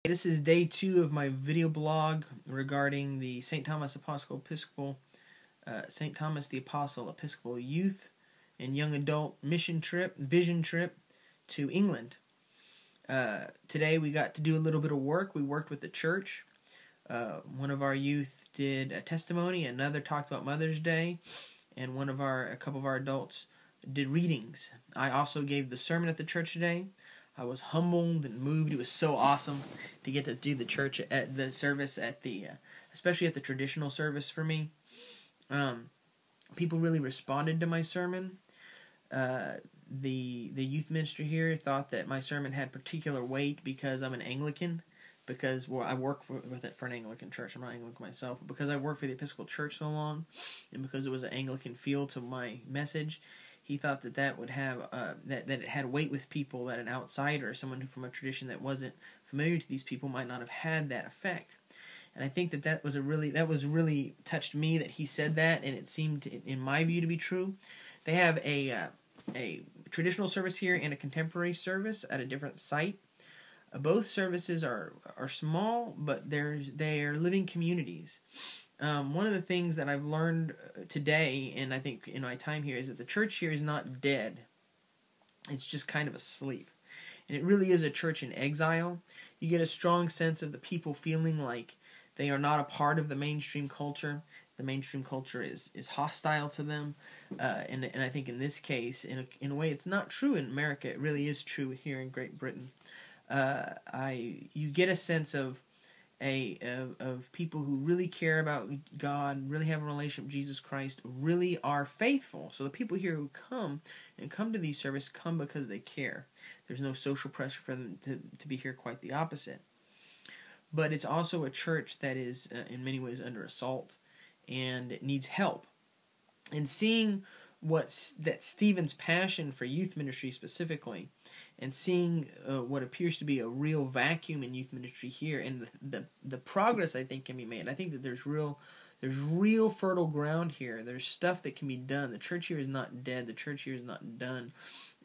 This is day 2 of my video blog regarding the St. Thomas the Apostle Episcopal Youth and Young Adult vision trip to England. Today we got to do a little bit of work. We worked with the church. One of our youth did a testimony, another talked about Mother's Day, and a couple of our adults did readings. I also gave the sermon at the church today. I was humbled and moved. It was so awesome to get to do the church at the service especially at the traditional service for me. People really responded to my sermon. The youth ministry here thought that my sermon had particular weight because I'm an Anglican. Because I work with it for an Anglican church. I'm not Anglican myself, but because I worked for the Episcopal Church so long, and because it was an Anglican feel to my message, he thought that would have that it had weight with people, that an outsider, someone who from a tradition that wasn't familiar to these people, might not have had that effect. And I think that was really touched me that he said that, and it seemed, in my view, to be true. They have a traditional service here and a contemporary service at a different site. Both services are small, but they are living communities. One of the things that I've learned today, and I think in my time here, is that the church here is not dead. It's just kind of asleep. And it really is a church in exile. You get a strong sense of the people feeling like they are not a part of the mainstream culture. The mainstream culture is hostile to them. And I think in this case, in a way, it's not true in America. It really is true here in Great Britain. You get a sense of people who really care about God, really have a relationship with Jesus Christ, really are faithful. So the people here who come to these services come because they care. There's no social pressure for them to be here, quite the opposite. But it's also a church that is in many ways under assault, and it needs help. And seeing that Stephen's passion for youth ministry specifically, and seeing what appears to be a real vacuum in youth ministry here, and the progress I think can be made. I think that there's real fertile ground here. There's stuff that can be done. The church here is not dead. The church here is not done,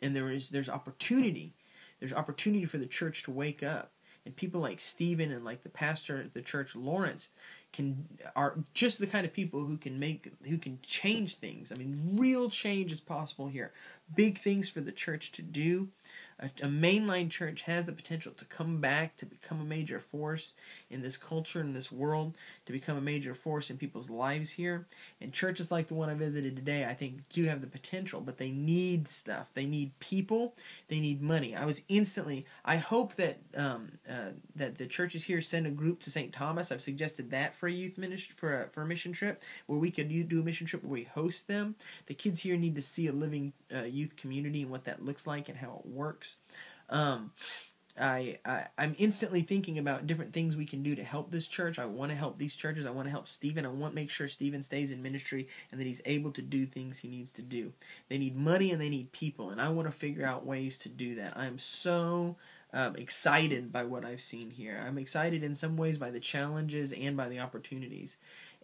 and there's opportunity. There's opportunity for the church to wake up, and people like Stephen and like the pastor at the church, Lawrence, are just the kind of people who can change things. I mean, real change is possible here. Big things for the church to do. A mainline church has the potential to come back, to become a major force in this culture, in this world, to become a major force in people's lives here. And churches like the one I visited today, I think, do have the potential, but they need stuff. They need people. They need money. I hope that that the churches here send a group to St. Thomas. I've suggested that for a youth ministry, for a mission trip, where we could do a mission trip where we host them. The kids here need to see a living youth community and what that looks like and how it works. I'm instantly thinking about different things we can do to help this church. I want to help these churches. I want to help Stephen. I want to make sure Stephen stays in ministry and that he's able to do things he needs to do. They need money and they need people, and I want to figure out ways to do that. I am so excited by what I've seen here. I'm excited in some ways by the challenges and by the opportunities.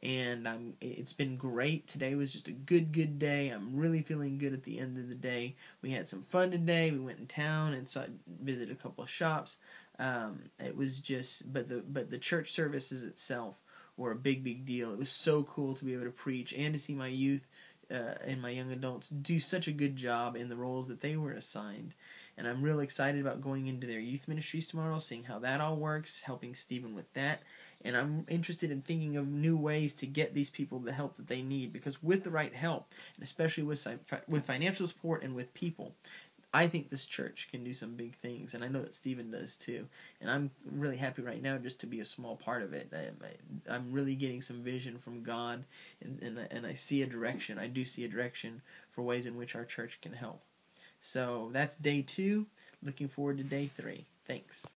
And it's been great. Today was just a good day. I'm really feeling good at the end of the day. We had some fun today. We went in town and visited a couple of shops. It was just, but the church services itself were a big deal. It was so cool to be able to preach and to see my youth and my young adults do such a good job in the roles that they were assigned. And I'm real excited about going into their youth ministries tomorrow, seeing how that all works, helping Stephen with that. And I'm interested in thinking of new ways to get these people the help that they need, because with the right help, and especially with financial support and with people, I think this church can do some big things, and I know that Stephen does too. And I'm really happy right now just to be a small part of it. I'm really getting some vision from God, and I see a direction. I do see a direction for ways in which our church can help. So that's day 2. Looking forward to day 3. Thanks.